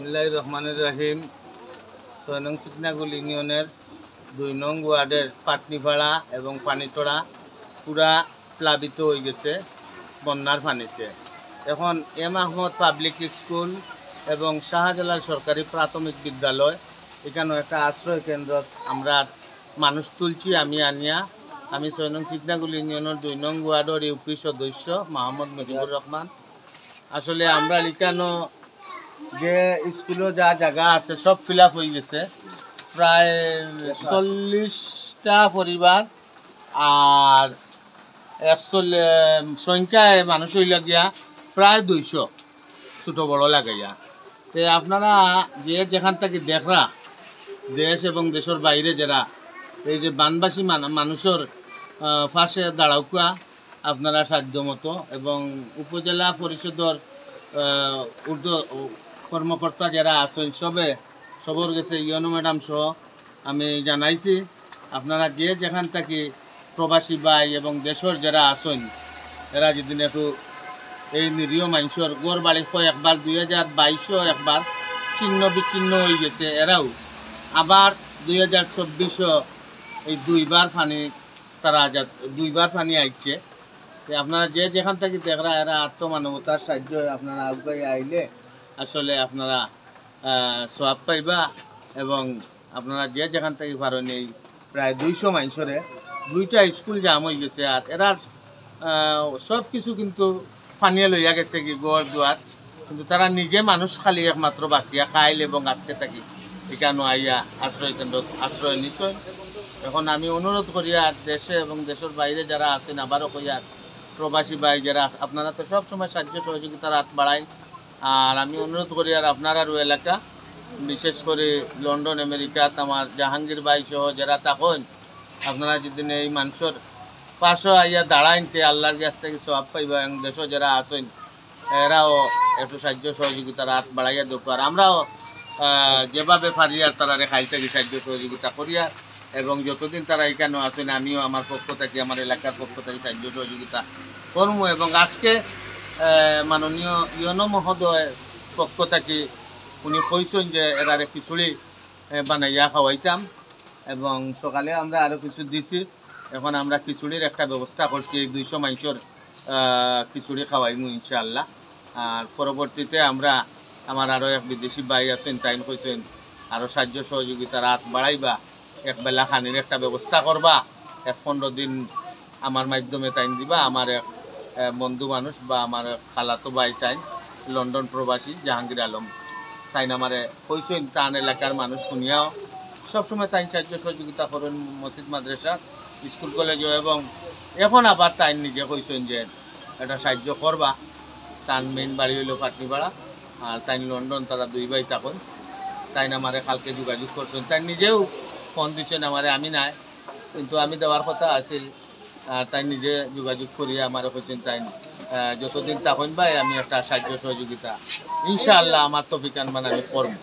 বিসমিল্লাহির রহমানির রহিম। ৬ নং চিকনাগুল ইউনিয়নের ২ নং ওয়ার্ডের পাটনিপাড়া এবং পানিছড়া পুরা প্লাবিত হয়ে গেছে বন্যার পানিতে। এখন এম আহমদ পাবলিক স্কুল এবং শাহজালাল সরকারি প্রাথমিক বিদ্যালয় এখানেও একটা আশ্রয় কেন্দ্র আমরা মানুষ তুলছি। আমি ৬ নং চিকনাগুল ইউনিয়নের ২ নং ওয়ার্ডের ইউপি সদস্য মোহাম্মদ মুজিবুর রহমান। আসলে আমরা এখানে যে স্কুলে যা জায়গা আছে সব ফিল আপ হয়ে গেছে, প্রায় ৪০টা পরিবার আর ১৪ সংখ্যায় মানুষ হইল গিয়া প্রায় ২০০ ছোটো বড় লাগাইয়া। তো আপনারা যে যেখান থেকে দেখরা দেশ এবং দেশের বাইরে যারা এই যে বানবাসী মানুষের পাশে দাঁড়াউকা আপনারা সাধ্য মতো, এবং উপজেলা পরিষদের কর্মকর্তা যারা আছেন সবর গেছে ইউনো ম্যাডাম সহ আমি জানাইছি। আপনারা যে যেখান থেকে প্রবাসী ভাই এবং দেশের যারা আছেন এরা যেদিন একটু এই নিরীহ মানুষের গড় বাড়ি একবার 2022 একবার ছিন্ন বিচ্ছিন্ন হয়ে গেছে, এরাও আবার 2024 এই দুইবার পানি আইছে। আপনারা যে যেখান থেকে দেখরা এরা আত্মমানবতার সাহায্য আপনারা আগে আইলে আসলে আপনারা সওয়াব পাইবা, এবং আপনারা যে যেখান থেকে পারেন এই প্রায় 200 মানুষরে 2টা স্কুল জাম হয়ে গেছে। আর এরার সব কিছু কিন্তু পানিয়ে লইয়া গেছে কি গড় দুয়ার, কিন্তু তারা নিজে মানুষ খালি একমাত্র বাঁচিয়া খাইল এবং আজকে থাকি এখানে আইয়া আশ্রয় কেন্দ্র আশ্রয় নিশ্চয়। এখন আমি অনুরোধ করি আর দেশে এবং দেশের বাইরে যারা আছেন আবারও কই আর প্রবাসী ভাই যারা আপনারা তো সব সময় সাহায্য সহযোগিতার হাত বাড়ায়। আর আমি অনুরোধ করি আর আপনারাও এলাকা বিশেষ করে লন্ডন আমেরিকাত আমার জাহাঙ্গীর ভাই সহ যারা তখন আপনারা যেদিন এই মানুষের পাশে আইয়া দাঁড়াইতে আল্লাহর কাছ থেকে সওয়াব পাইবা, এবং দেশও যারা আছেন এরাও একটু সাহায্য সহযোগিতার হাত বাড়াইয়া দরকার। আমরাও যেভাবে পারি আর তারা রেখাই থেকে সাহায্য সহযোগিতা করিয়া, এবং যতদিন তারা এখানে আছেন আমিও আমার পক্ষ থেকে আমার এলাকার পক্ষ থেকে সাহায্য সহযোগিতা করব। এবং আজকে মাননীয় ইউনো মহোদয়ের পক্ষ থেকে উনি কইছেন যে এরারে খিচুড়ি বানাইয়া খাওয়াইতাম, এবং সকালে আমরা আরও কিছু দিছি। এখন আমরা খিচুড়ির একটা ব্যবস্থা করছি, এই 200 মানুষের খিচুড়ি খাওয়াইমু ইনশাআল্লাহ। আর পরবর্তীতে আমরা আমার আরও এক বিদেশি ভাই আছেন তাই কইছেন আরও সাহায্য সহযোগিতার হাত বাড়াইবা, একবেলা খানির একটা ব্যবস্থা করবা, 15 দিন আমার মাধ্যমে টাইম দিবা। আমার এক বন্ধু মানুষ বা আমার খালাতো ভাই তাই লন্ডন প্রবাসী জাহাঙ্গীর আলম তাই আমারে কইছেন, টান এলাকার মানুষ শুনিয়াও সবসময় তাই সাহায্য সহযোগিতা করেন মসজিদ মাদ্রাসা স্কুল কলেজও, এবং এখন আবার তাই নিজে কইছেন যে এটা সাহায্য করবা। তার মেইন বাড়ি হইল পাটনিপাড়া আর তাই লন্ডন, তারা 2 ভাই তখন তাই আমারে কালকে যোগাযোগ করছেন। তাই নিজেও ফোন দিচ্ছেন আমারে, আমি নাই কিন্তু আমি দেওয়ার কথা আছিল। তাই নিজে যোগাযোগ করিয়া আমার হচ্ছেন তাই যতদিন তখন ভাই আমি একটা সাহায্য সহযোগিতা ইনশাআল্লাহ আমার তৌফিক আনমান আমি করব।